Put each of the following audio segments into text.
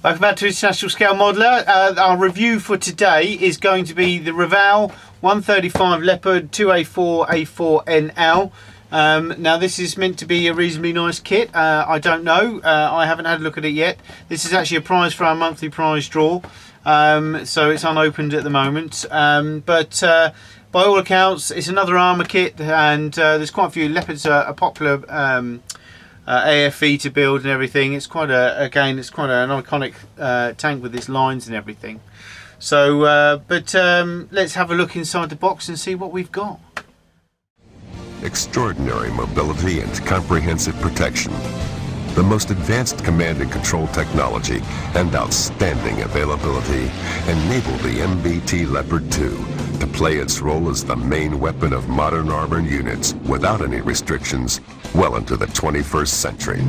Welcome back to International Scale Modeler. Our review for today is going to be the Revell 135 Leopard 2A4 A4NL. Now this is meant to be a reasonably nice kit. I don't know, I haven't had a look at it yet. This is actually a prize for our monthly prize draw, so it's unopened at the moment. But by all accounts it's another armour kit, and there's quite a few. Leopards are a popular AFE to build and everything. It's quite an iconic tank with its lines and everything. So let's have a look inside the box and see what we've got. Extraordinary mobility and comprehensive protection, the most advanced command and control technology and outstanding availability enable the MBT Leopard 2 to play its role as the main weapon of modern armored units without any restrictions well into the 21st century.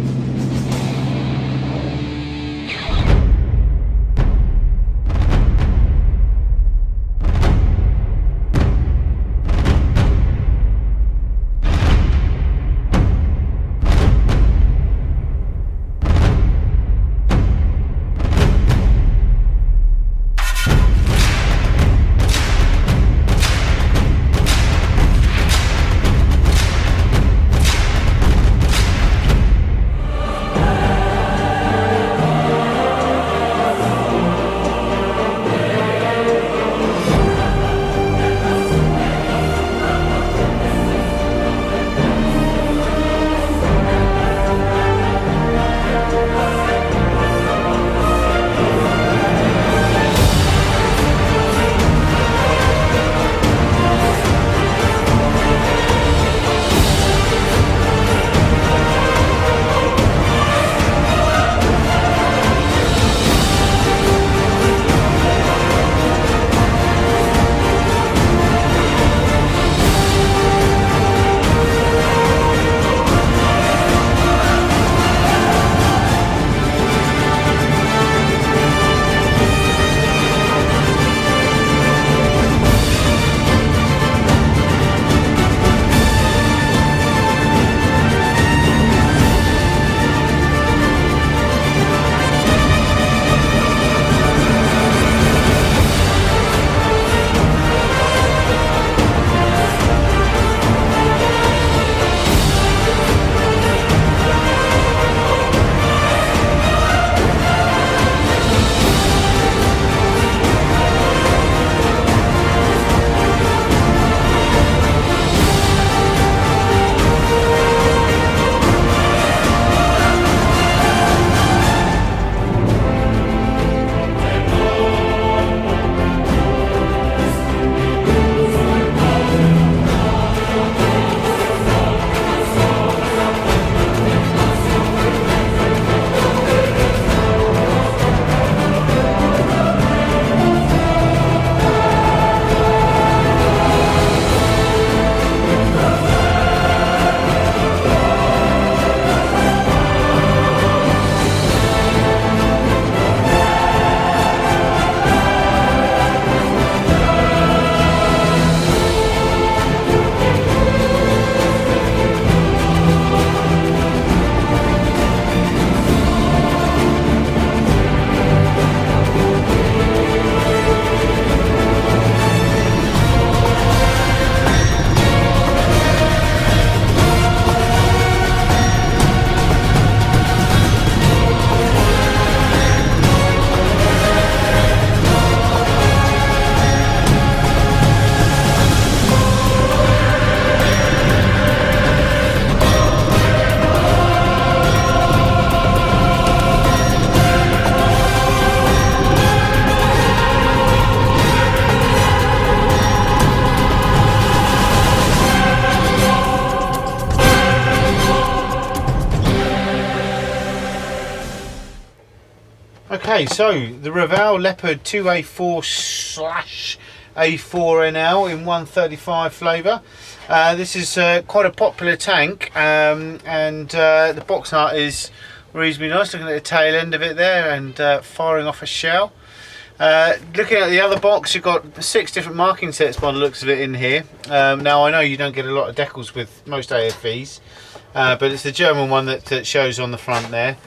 Okay, so the Revell Leopard 2A4 / A4NL in 135 flavour. This is quite a popular tank, and the box art is reasonably nice. Looking at the tail end of it there and firing off a shell. Looking at the other box, you've got 6 different marking sets by the looks of it in here. Now I know you don't get a lot of decals with most AFEs, but it's the German one that shows on the front there.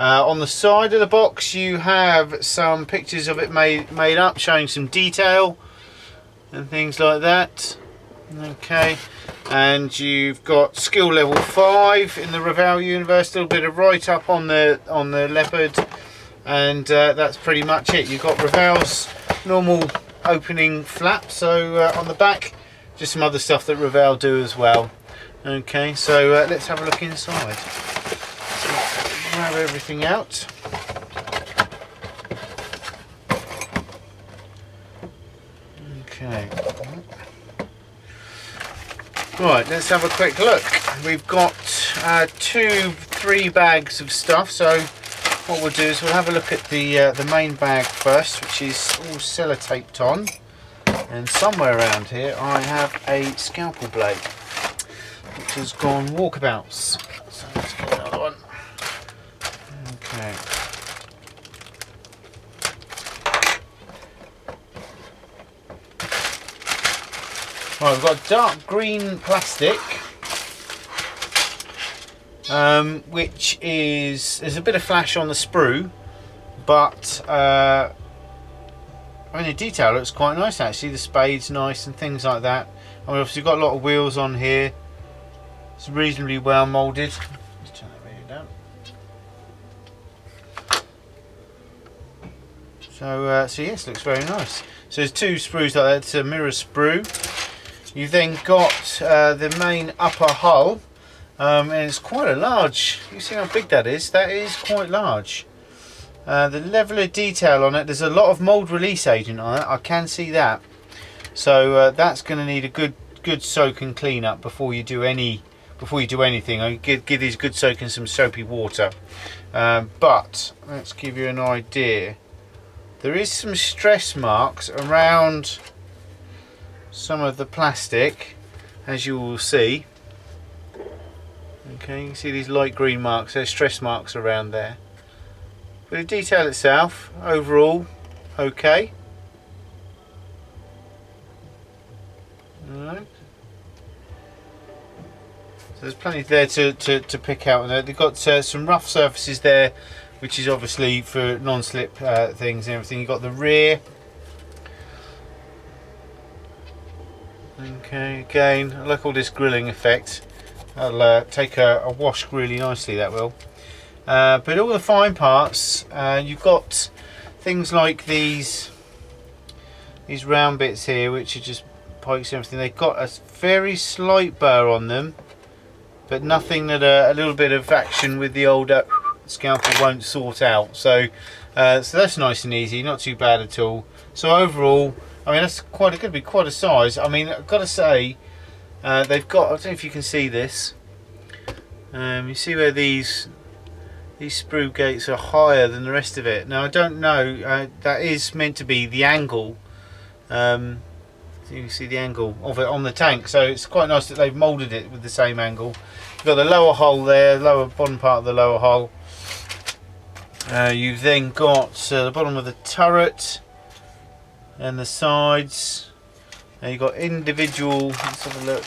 On the side of the box you have some pictures of it made up, showing some detail and things like that. Okay, and you've got skill level 5 in the Revell universe. A little bit of write up on the Leopard, and that's pretty much it. You've got Revell's normal opening flap, so on the back just some other stuff that Revell do as well. Okay, so let's have a look inside. So, grab everything out. Okay. Right, let's have a quick look. We've got 3 bags of stuff, so what we'll do is we'll have a look at the main bag first, which is all sellotaped on, and somewhere around here I have a scalpel blade which has gone walkabouts. So let's get another one. Okay. Right, we've got dark green plastic, which is, there's a bit of flash on the sprue, but I mean the detail looks quite nice actually. The spade's nice and things like that. I mean obviously you've got a lot of wheels on here. It's reasonably well moulded. Let's turn that radio down. So yes, looks very nice. So there's 2 sprues like that. It's a mirror sprue. You've then got the main upper hull, and it's quite a large. You see how big that is? That is quite large. The level of detail on it, there's a lot of mould release agent on it. I can see that. So that's going to need a good soak and clean up before you do anything. I give these a good soak in some soapy water. But let's give you an idea. There is some stress marks around some of the plastic, as you will see. Okay, you can see these light green marks. There's stress marks around there. But the detail itself, overall, okay. Alright. So there's plenty there to pick out. They've got some rough surfaces there, which is obviously for non-slip things and everything. You've got the rear. Okay, again, I like all this grilling effect. I'll take a wash really nicely, that will. But all the fine parts, you've got things like these round bits here, which are just pikes and everything. They've got a very slight burr on them, but nothing that a little bit of action with the old scalpel won't sort out. So that's nice and easy, not too bad at all. So overall, I mean that's going to be quite a size. I mean I've got to say, they've got, I don't know if you can see this. You see where these sprue gates are higher than the rest of it. Now I don't know, that is meant to be the angle. So you can see the angle of it on the tank, so it's quite nice that they've moulded it with the same angle. You've got the lower hull there, lower bottom part of the lower hull. You've then got the bottom of the turret and the sides. Now you've got individual, let's have a look.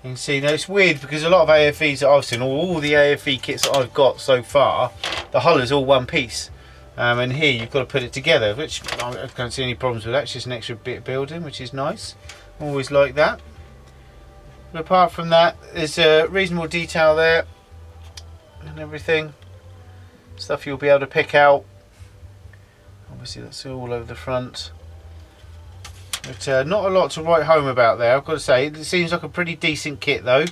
You can see, now it's weird because a lot of AFEs that I've seen, all the AFE kits that I've got so far, the hull is all one piece. And here you've got to put it together, which I can't see any problems with that. It's just an extra bit of building, which is nice. Always like that. But apart from that, there's a reasonable detail there and everything. Stuff you'll be able to pick out. Obviously that's all over the front. But not a lot to write home about there, I've got to say. It seems like a pretty decent kit though.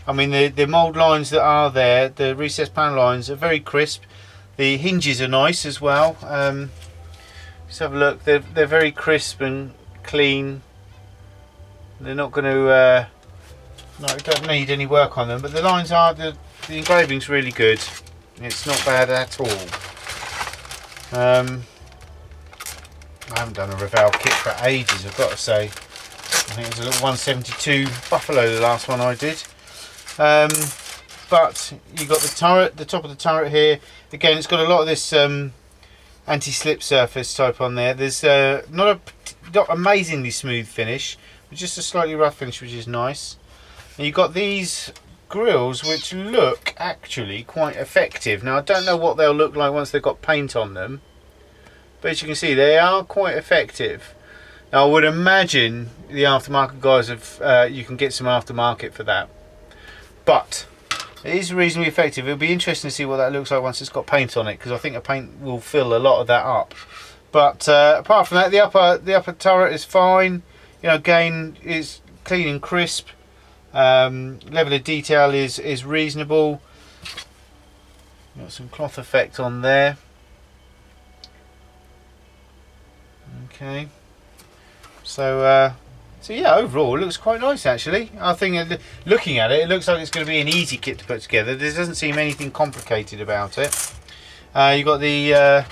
I mean the mould lines that are there, the recessed panel lines are very crisp. The hinges are nice as well. Just have a look. They're very crisp and clean. They're not going to. No, it doesn't need any work on them. But the lines are. The engraving's really good. It's not bad at all. I haven't done a Revell kit for ages, I've got to say. I think it was a little 172 Buffalo, the last one I did. But you've got the turret, the top of the turret here. Again, it's got a lot of this anti-slip surface type on there. There's not amazingly smooth finish, but just a slightly rough finish, which is nice. And you've got these grills which look actually quite effective. Now I don't know what they'll look like once they've got paint on them, but as you can see they are quite effective. Now I would imagine the aftermarket guys have, you can get some aftermarket for that, but it is reasonably effective. It'll be interesting to see what that looks like once it's got paint on it, because I think the paint will fill a lot of that up. But apart from that, the upper turret is fine. You know, again, is clean and crisp. Level of detail is reasonable. Got some cloth effect on there. Okay. So yeah, overall it looks quite nice actually. I think looking at it, it looks like it's going to be an easy kit to put together. There doesn't seem anything complicated about it. You've got the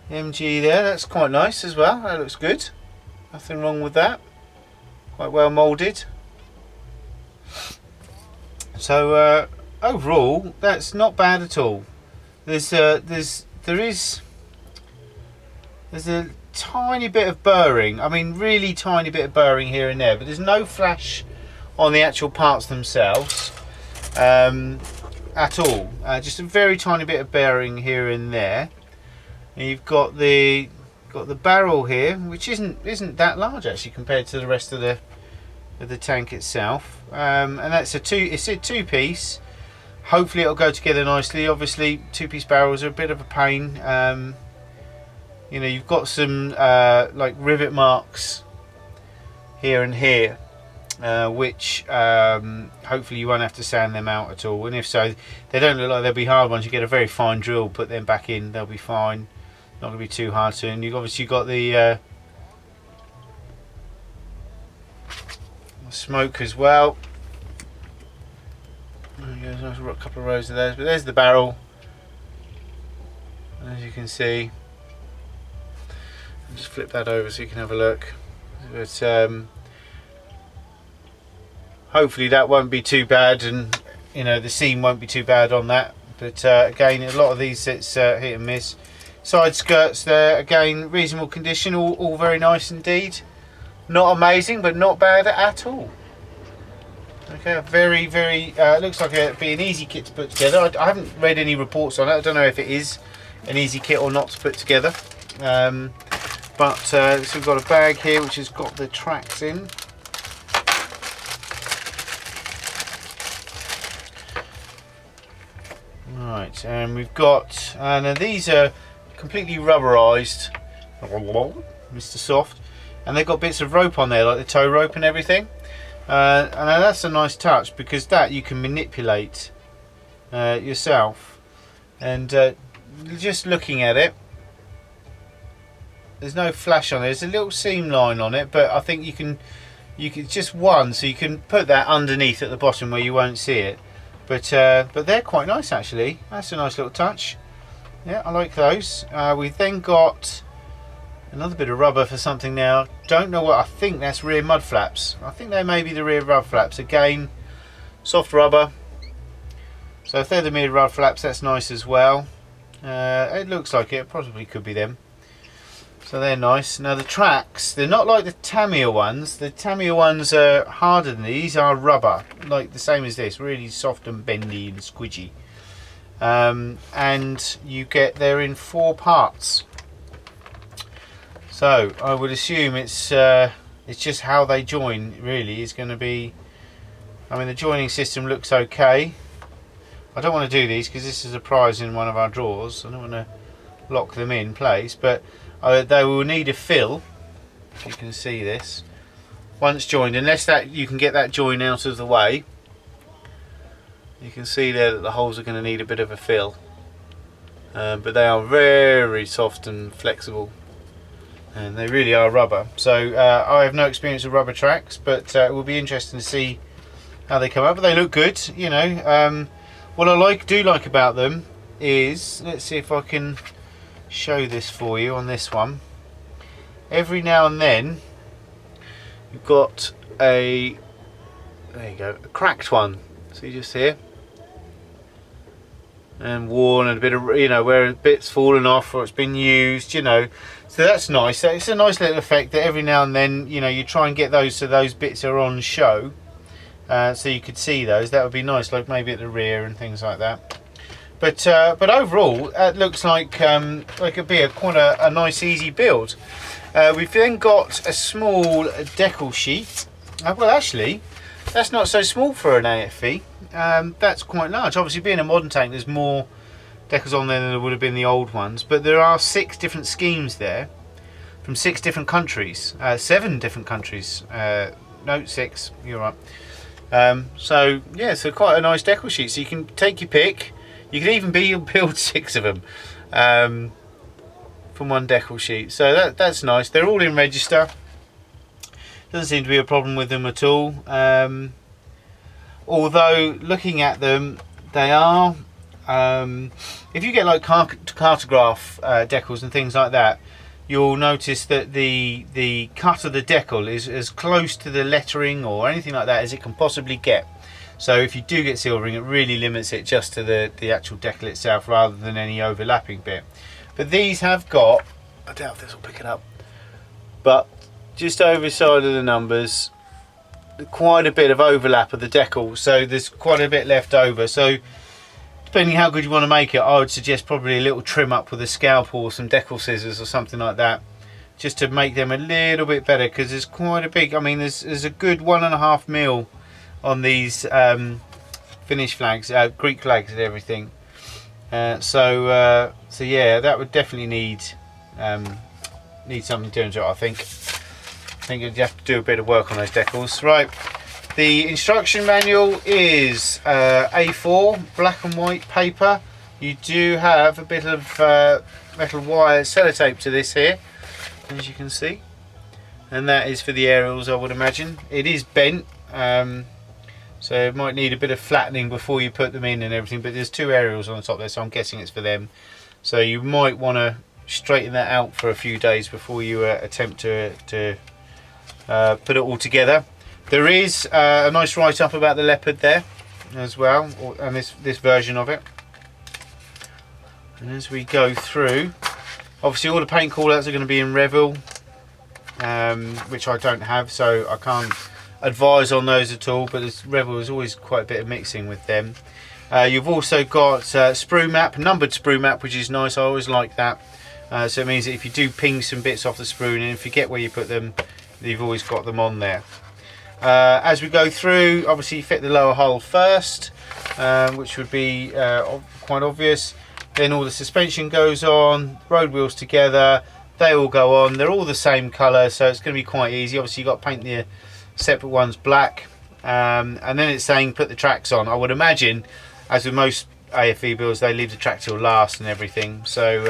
MG there, that's quite nice as well. That looks good. Nothing wrong with that. Quite well moulded. So overall, that's not bad at all. There's a tiny bit of burring. I mean, really tiny bit of burring here and there, but there's no flash on the actual parts themselves at all. Just a very tiny bit of burring here and there. And you've got the barrel here, which isn't that large actually compared to the rest of the tank itself. And that's it's a two-piece. Hopefully it'll go together nicely. Obviously two-piece barrels are a bit of a pain. You know, you've got some like rivet marks here and here, which hopefully you won't have to sand them out at all. And if so, they don't look like they'll be hard ones. You get a very fine drill, put them back in, they'll be fine. Not going to be too hard to. And you've obviously got the smoke as well. There goes a couple of rows of those, but there's the barrel. As you can see, I'll just flip that over so you can have a look. But hopefully that won't be too bad, and you know the seam won't be too bad on that. But again, a lot of these it's hit and miss. Side skirts there, again reasonable condition, all very nice indeed. Not amazing, but not bad at all. Okay, very looks like it'd be an easy kit to put together. I haven't read any reports on it. I don't know if it is an easy kit or not to put together. So we've got a bag here which has got the tracks in. Right, and we've got, now these are completely rubberized, Mr. Soft, and they've got bits of rope on there, like the tow rope and everything. And that's a nice touch, because that you can manipulate yourself. And just looking at it, there's no flash on it. There's a little seam line on it, but I think you can just one, so you can put that underneath at the bottom where you won't see it. But they're quite nice actually. That's a nice little touch. Yeah, I like those. We've then got another bit of rubber for something now. Don't know what. I think that's rear mud flaps. I think they may be the rear mud flaps. Again, soft rubber. So if they're the rear mud flaps, that's nice as well. It looks like it probably could be them. So they're nice. Now the tracks, they're not like the Tamiya ones. The Tamiya ones are harder than these. Are rubber, like the same as this, really soft and bendy and squidgy. And they're in 4 parts. So I would assume it's just how they join really is going to be. I mean, the joining system looks okay. I don't want to do these because this is a prize in one of our drawers. I don't want to lock them in place, but they will need a fill. If you can see this, once joined, unless that you can get that join out of the way. You can see there that the holes are going to need a bit of a fill, but they are very soft and flexible, and they really are rubber. So I have no experience with rubber tracks, but it will be interesting to see how they come out. But they look good, you know. What I do like about them is, let's see if I can show this for you on this one. Every now and then you've got there you go, a cracked one. See just here, and worn, and a bit of, you know, where a bit's fallen off or it's been used, you know. So that's nice. It's a nice little effect that every now and then, you know, you try and get those so those bits are on show. so you could see those. That would be nice, like maybe at the rear and things like that. But overall, it looks like it'd be quite a nice, easy build. We've then got a small decal sheet. Well, actually, that's not so small for an AFV. That's quite large. Obviously, being a modern tank, there's more decals on there than there would have been the old ones. But there are 6 different schemes there from 6 different countries, 7 different countries. No, 6. You're right. So yeah, so quite a nice decal sheet. So you can take your pick. You can even build 6 of them from one decal sheet. So that's nice. They're all in register. Doesn't seem to be a problem with them at all. Although looking at them, they are. If you get like cartograph decals and things like that, you'll notice that the cut of the decal is as close to the lettering or anything like that as it can possibly get. So if you do get silvering, it really limits it just to the actual decal itself rather than any overlapping bit. But these have got, I doubt if this will pick it up, but just over the side of the numbers, quite a bit of overlap of the decal. So there's quite a bit left over. So depending how good you want to make it, I would suggest probably a little trim up with a scalpel or some decal scissors or something like that, just to make them a little bit better, because there's quite a big, I mean there's a good 1.5 mil on these Finnish flags, Greek flags and everything. So yeah, that would definitely need something doing to it. I think you'd have to do a bit of work on those decals. Right, the instruction manual is A4 black and white paper. You do have a bit of metal wire sellotape to this here, as you can see, and that is for the aerials, I would imagine. It is bent. So it might need a bit of flattening before you put them in and everything, but there's 2 aerials on the top there, so I'm guessing it's for them. So you might want to straighten that out for a few days before you attempt to put it all together. There is a nice write-up about the Leopard there as well, and this version of it. And as we go through, obviously all the paint call-outs are going to be in Revell, which I don't have, so I can't advise on those at all, but Revell is always quite a bit of mixing with them. You've also got sprue map, numbered sprue map, which is nice. I always like that. So it means that if you do ping some bits off the sprue and if you forget where you put them, you've always got them on there. As we go through, obviously you fit the lower hull first, which would be quite obvious. Then all the suspension goes on, road wheels together, they all go on. They're all the same colour, so it's going to be quite easy. Obviously you've got to paint the separate ones black, and then it's saying put the tracks on. I would imagine, as with most AFV builds, they leave the track till last and everything. So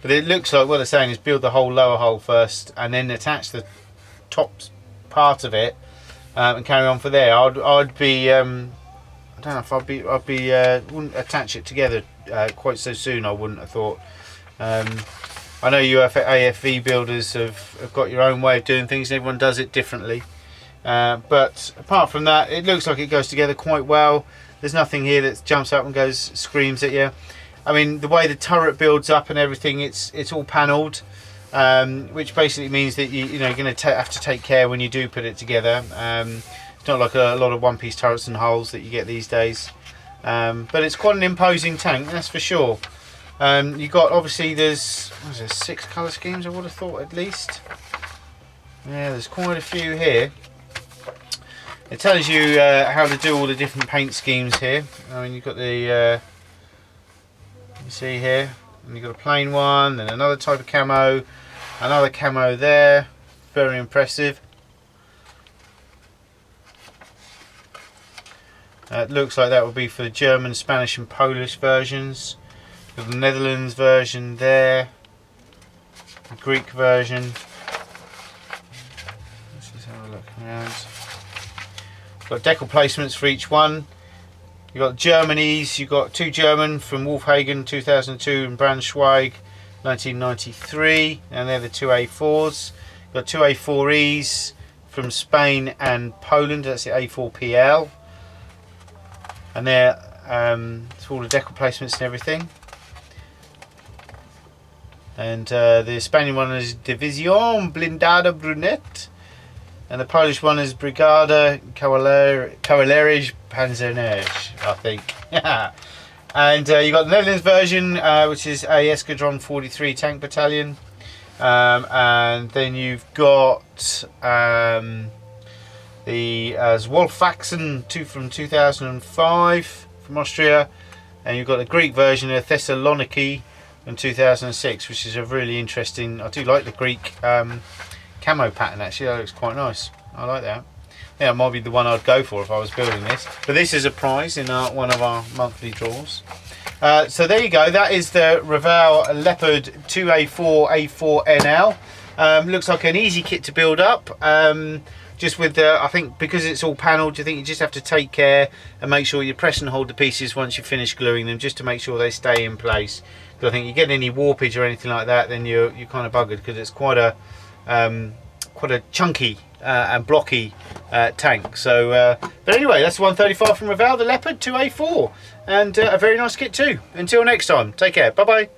but it looks like what they're saying is build the whole lower hull first and then attach the top part of it and carry on for there. I'd be I don't know if I'd be wouldn't attach it together quite so soon. I wouldn't have thought. I know you AFV builders have got your own way of doing things, and everyone does it differently. But apart from that, it looks like it goes together quite well. There's nothing here that jumps up and screams at you. I mean, the way the turret builds up and everything, it's all panelled, which basically means that you're going to have to take care when you do put it together. It's not like a lot of one-piece turrets and hulls that you get these days, but it's quite an imposing tank, that's for sure. You got, obviously there's 6 colour schemes, I would have thought, at least. Yeah, there's quite a few here. It tells you how to do all the different paint schemes here. I mean, you've got the you see here, and you've got a plain one, then another type of camo, another camo there. Very impressive. It looks like that would be for the German, Spanish and Polish versions. The Netherlands version there, the Greek version. Let's just have a look around. Got decal placements for each one. You've got Germany's, you've got 2 German from Wolfhagen 2002 and Braunschweig 1993, and they're the 2 A4s. You've got 2 A4Es from Spain and Poland, that's the A4PL. And they're it's all the decal placements and everything. And the Spanish one is División Blindada Brunette. and the Polish one is Brigada Kavallerie Panzernych, I think. And you got the Netherlands version, which is a Escadron 43 tank battalion, and then you've got the Zwolfaxen 2 from 2005 from Austria, and you've got the Greek version of Thessaloniki from 2006, which is a really interesting. I do like the Greek camo pattern, actually. That looks quite nice. I like that. Yeah, it might be the one I'd go for if I was building this. But this is a prize in one of our monthly draws. So there you go. That is the Revell Leopard 2A4 A4NL. Looks like an easy kit to build up. Just with the, I think because it's all panelled, I think you just have to take care and make sure you press and hold the pieces once you finish gluing them, just to make sure they stay in place. Because I think you get any warpage or anything like that, then you're kind of buggered, because it's quite a chunky and blocky tank. So but anyway, that's the 135 from Revell, the Leopard 2A4, and a very nice kit too. Until next time, take care, bye bye.